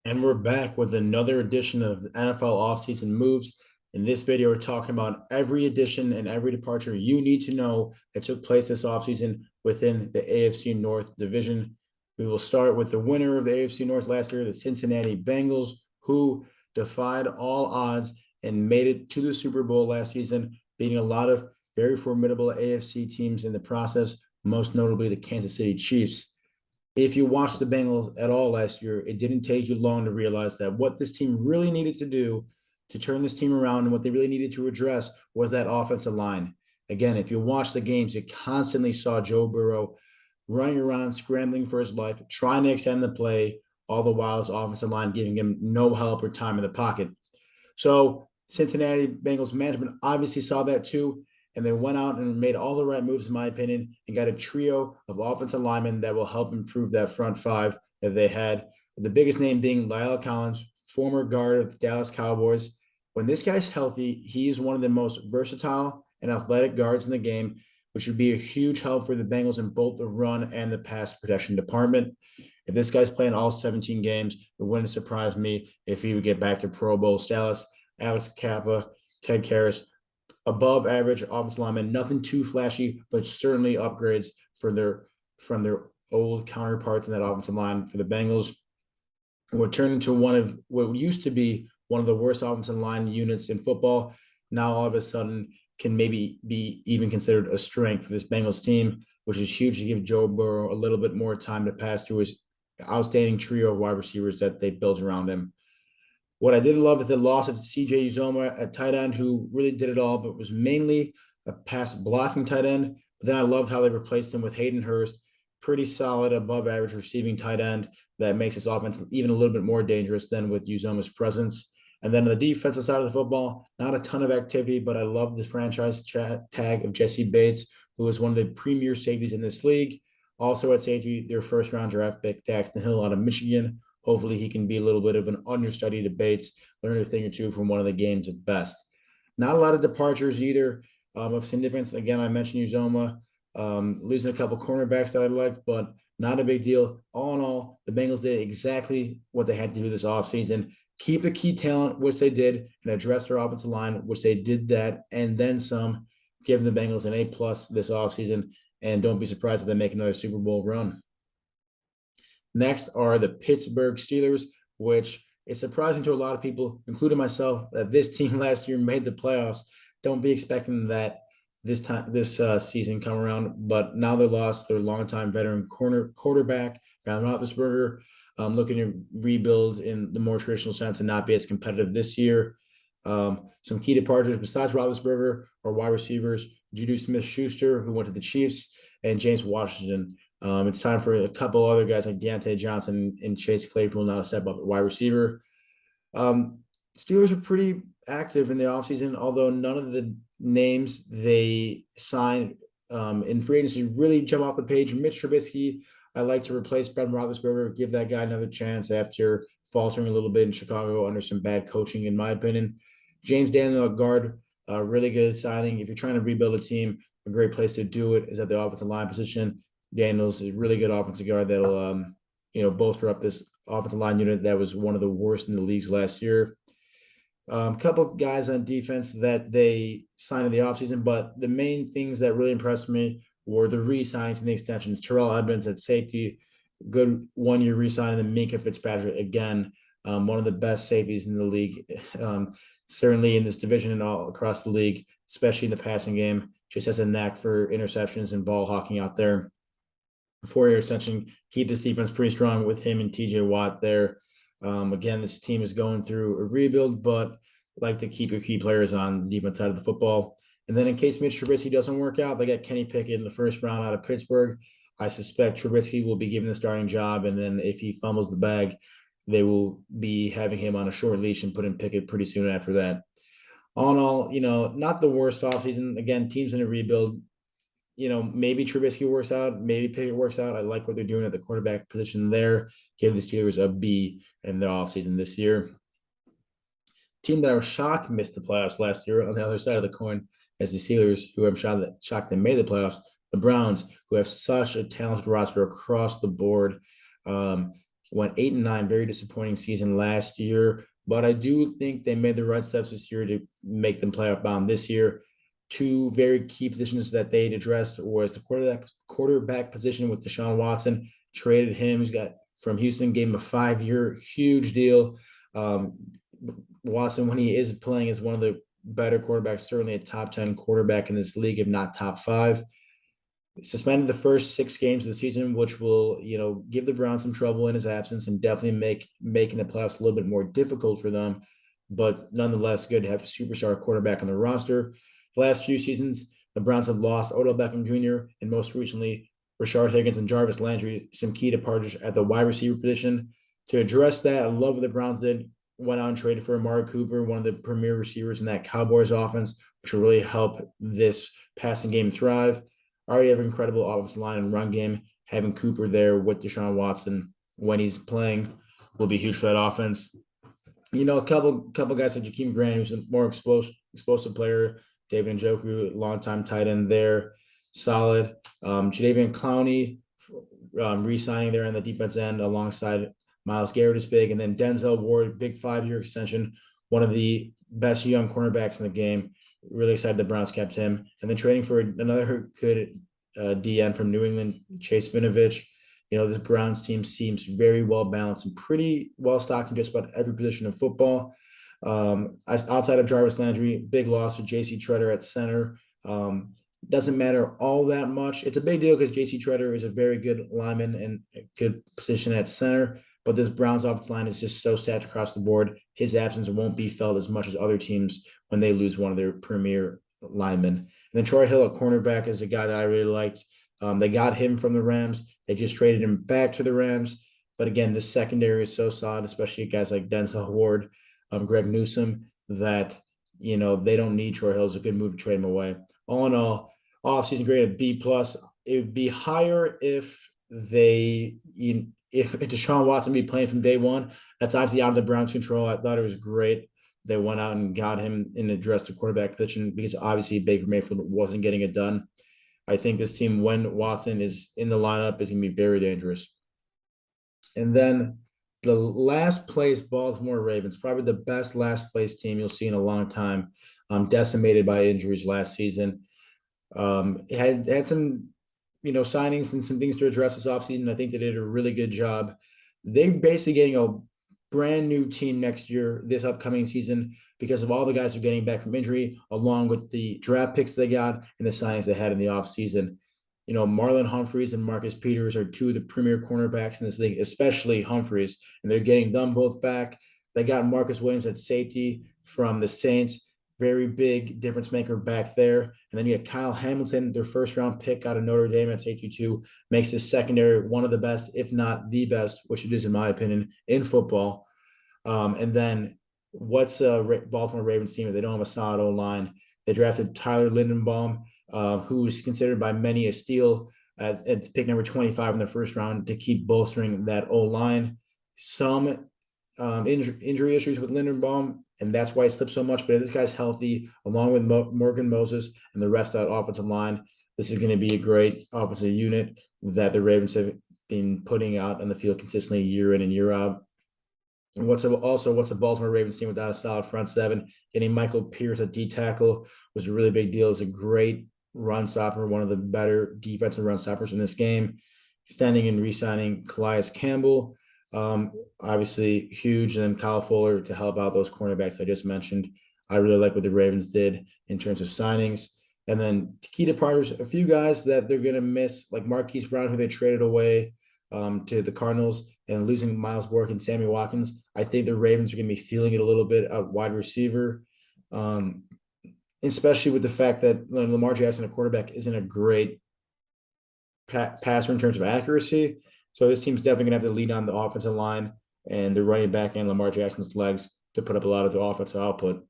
And we're back with another edition of NFL offseason moves. In this video, we're talking about every addition and every departure you need to know that took place this offseason within the AFC North division. We will start with the winner of the AFC North last year, the Cincinnati Bengals, who defied all odds and made it to the Super Bowl last season, beating a lot of very formidable AFC teams in the process, most notably the Kansas City Chiefs. If you watched the Bengals at all last year, it didn't take you long to realize that what this team really needed to do to turn this team around and what they really needed to address was that offensive line. Again, if you watch the games, you constantly saw Joe Burrow running around, scrambling for his life, trying to extend the play, all the while his offensive line giving him no help or time in the pocket. So Cincinnati Bengals management obviously saw that too, and they went out and made all the right moves, in my opinion, and got a trio of offensive linemen that will help improve that front five that they had. The biggest name being Lyle Collins, former guard of the Dallas Cowboys. When this guy's healthy, he's one of the most versatile and athletic guards in the game, which would be a huge help for the Bengals in both the run and the pass protection department. If this guy's playing all 17 games, it wouldn't surprise me if he would get back to Pro Bowl status. Alex Kappa, Ted Karras, above average offensive linemen, nothing too flashy, but certainly upgrades for their from their old counterparts in that offensive line for the Bengals. What turned into one of what used to be one of the worst offensive line units in football, now all of a sudden can maybe be even considered a strength for this Bengals team, which is huge to give Joe Burrow a little bit more time to pass through his outstanding trio of wide receivers that they built around him. What I did love is the loss of CJ Uzoma at tight end, who really did it all, but was mainly a pass blocking tight end. But then I loved how they replaced him with Hayden Hurst, pretty solid above average receiving tight end that makes this offense even a little bit more dangerous than with Uzoma's presence. And then on the defensive side of the football, not a ton of activity, but I love the franchise tag of Jesse Bates, who is one of the premier safeties in this league. Also at safety, their first round draft pick, Daxton Hill out of Michigan. Hopefully he can be a little bit of an understudy to Bates, learn a thing or two from one of the games at best. Not a lot of departures either of significance. Again, I mentioned Uzoma, losing a couple cornerbacks that I liked, but not a big deal. All in all, the Bengals did exactly what they had to do this offseason. Keep the key talent, which they did, and address their offensive line, which they did that, and then some, giving the Bengals an A+ this offseason. And don't be surprised if they make another Super Bowl run. Next are the Pittsburgh Steelers, which is surprising to a lot of people, including myself, that this team last year made the playoffs. Don't be expecting that this season come around, but now they lost their longtime veteran quarterback, Ben Roethlisberger, looking to rebuild in the more traditional sense and not be as competitive this year. Some key departures besides Roethlisberger are wide receivers Juju Smith-Schuster, who went to the Chiefs, and James Washington. It's time for a couple other guys like Deontay Johnson and Chase Claypool now to step up at wide receiver. Steelers are pretty active in the offseason, although none of the names they signed in free agency really jump off the page. Mitch Trubisky, I like to replace Ben Roethlisberger, give that guy another chance after faltering a little bit in Chicago under some bad coaching, in my opinion. James Daniel, guard, really good signing. If you're trying to rebuild a team, a great place to do it is at the offensive line position. Daniels is a really good offensive guard that'll bolster up this offensive line unit that was one of the worst in the leagues last year. A couple of guys on defense that they signed in the offseason, but the main things that really impressed me were the re-signings and the extensions. Terrell Edmonds at safety, good 1-year re-signing. And Minkah Fitzpatrick, again, one of the best safeties in the league, certainly in this division and all across the league, especially in the passing game. Just has a knack for interceptions and ball hawking out there. 4-year extension, keep this defense pretty strong with him and TJ Watt there. Again, this team is going through a rebuild, but like to keep your key players on the defense side of the football. And then in case Mitch Trubisky doesn't work out, they got Kenny Pickett in the first round out of Pittsburgh. I suspect Trubisky will be given the starting job, and then if he fumbles the bag, they will be having him on a short leash and put in Pickett pretty soon after that. All in all, not the worst offseason. Again, teams in a rebuild. Maybe Trubisky works out, maybe Pickett works out. I like what they're doing at the quarterback position there. Give the Steelers a B in the offseason this year. Team that I was shocked missed the playoffs last year on the other side of the coin as the Steelers, who I'm shocked they made the playoffs. The Browns, who have such a talented roster across the board. went 8-9, very disappointing season last year. But I do think they made the right steps this year to make them playoff bound this year. Two very key positions that they'd addressed was the quarterback position with Deshaun Watson. Traded him. He's got from Houston, gave him a 5-year huge deal. Um, Watson, when he is playing, is one of the better quarterbacks, certainly a top 10 quarterback in this league, if not top 5. Suspended the first 6 games of the season, which will, give the Browns some trouble in his absence and definitely making the playoffs a little bit more difficult for them. But nonetheless, good to have a superstar quarterback on the roster. The last few seasons, the Browns have lost Odell Beckham Jr. and most recently Rashard Higgins and Jarvis Landry, some key departures at the wide receiver position. To address that, I love what the Browns did. Went out and traded for Amari Cooper, one of the premier receivers in that Cowboys offense, which will really help this passing game thrive. Already have an incredible offensive line and run game. Having Cooper there with Deshaun Watson when he's playing will be huge for that offense. A couple guys like Jakeem Grant, who's a more explosive player. David Njoku, longtime tight end there, solid. Jadeveon Clowney, re-signing there on the defense end alongside Myles Garrett is big. And then Denzel Ward, big 5-year extension, one of the best young cornerbacks in the game. Really excited the Browns kept him. And then trading for another good DN from New England, Chase Vinovich. This Browns team seems very well balanced and pretty well stocked in just about every position of football. Outside of Jarvis Landry, big loss to J.C. Tretter at center. Doesn't matter all that much. It's a big deal because J.C. Tretter is a very good lineman and a good position at center. But this Browns offensive line is just so stacked across the board. His absence won't be felt as much as other teams when they lose one of their premier linemen. And then Troy Hill at cornerback is a guy that I really liked. They got him from the Rams. They just traded him back to the Rams. But again, this secondary is so solid, especially guys like Denzel Ward, Greg Newsome, that, they don't need Troy Hill. It's a good move to trade him away. All in all, offseason grade of B+. It would be higher if if Deshaun Watson be playing from day one. That's obviously out of the Browns' control. I thought it was great. They went out and got him and addressed the quarterback position because obviously Baker Mayfield wasn't getting it done. I think this team, when Watson is in the lineup, is going to be very dangerous. And then the last place Baltimore Ravens, probably the best last place team you'll see in a long time, decimated by injuries last season. Had some signings and some things to address this offseason. I think they did a really good job. They're basically getting a brand new team next year, this upcoming season, because of all the guys who are getting back from injury, along with the draft picks they got and the signings they had in the offseason. Marlon Humphreys and Marcus Peters are two of the premier cornerbacks in this league, especially Humphreys, and they're getting them both back. They got Marcus Williams at safety from the Saints. Very big difference maker back there. And then you get Kyle Hamilton, their first-round pick out of Notre Dame at safety too, makes this secondary one of the best, if not the best, which it is in my opinion, in football. And then what's Baltimore Ravens team if they don't have a solid O-line? They drafted Tyler Lindenbaum, who's considered by many a steal at pick number 25 in the first round to keep bolstering that O-line. Some injury issues with Lindenbaum, and that's why he slipped so much. But if this guy's healthy, along with Morgan Moses and the rest of that offensive line, this is going to be a great offensive unit that the Ravens have been putting out on the field consistently year in and year out. And what's a Baltimore Ravens team without a solid front seven? Getting Michael Pierce at D tackle was a really big deal. It's a great run stopper, one of the better defensive run stoppers in this game. Extending and re-signing Calais Campbell, obviously huge, and then Kyle Fuller to help out those cornerbacks I just mentioned. I really like what the Ravens did in terms of signings. And then key departures, a few guys that they're going to miss, like Marquise Brown, who they traded away to the Cardinals, and losing Miles Bork and Sammy Watkins. I think the Ravens are going to be feeling it a little bit at wide receiver, especially with the fact that Lamar Jackson, a quarterback, isn't a great passer in terms of accuracy. So this team's definitely going to have to lean on the offensive line and the running back and Lamar Jackson's legs to put up a lot of the offensive output.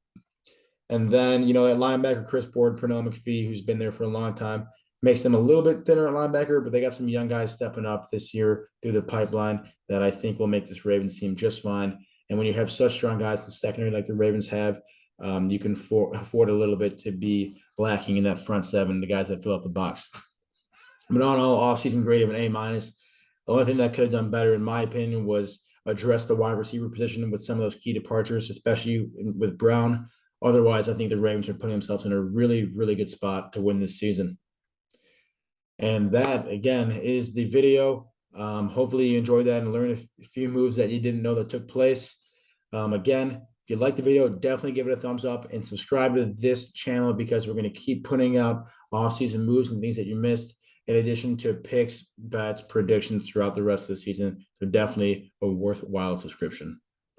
And then, at linebacker, Chris Board, Pernell McPhee, who's been there for a long time, makes them a little bit thinner at linebacker, but they got some young guys stepping up this year through the pipeline that I think will make this Ravens team just fine. And when you have such strong guys in the secondary like the Ravens have, you can afford a little bit to be lacking in that front seven, the guys that fill out the box. But on all, offseason grade of an A-. The only thing that could have done better, in my opinion, was address the wide receiver position with some of those key departures, especially with Brown. Otherwise, I think the Ravens are putting themselves in a really, really good spot to win this season. And that, again, is the video. Hopefully you enjoyed that and learned a few moves that you didn't know that took place. Again, if you liked the video, definitely give it a thumbs up and subscribe to this channel because we're going to keep putting out off-season moves and things that you missed, in addition to picks, bets, predictions throughout the rest of the season. So definitely a worthwhile subscription.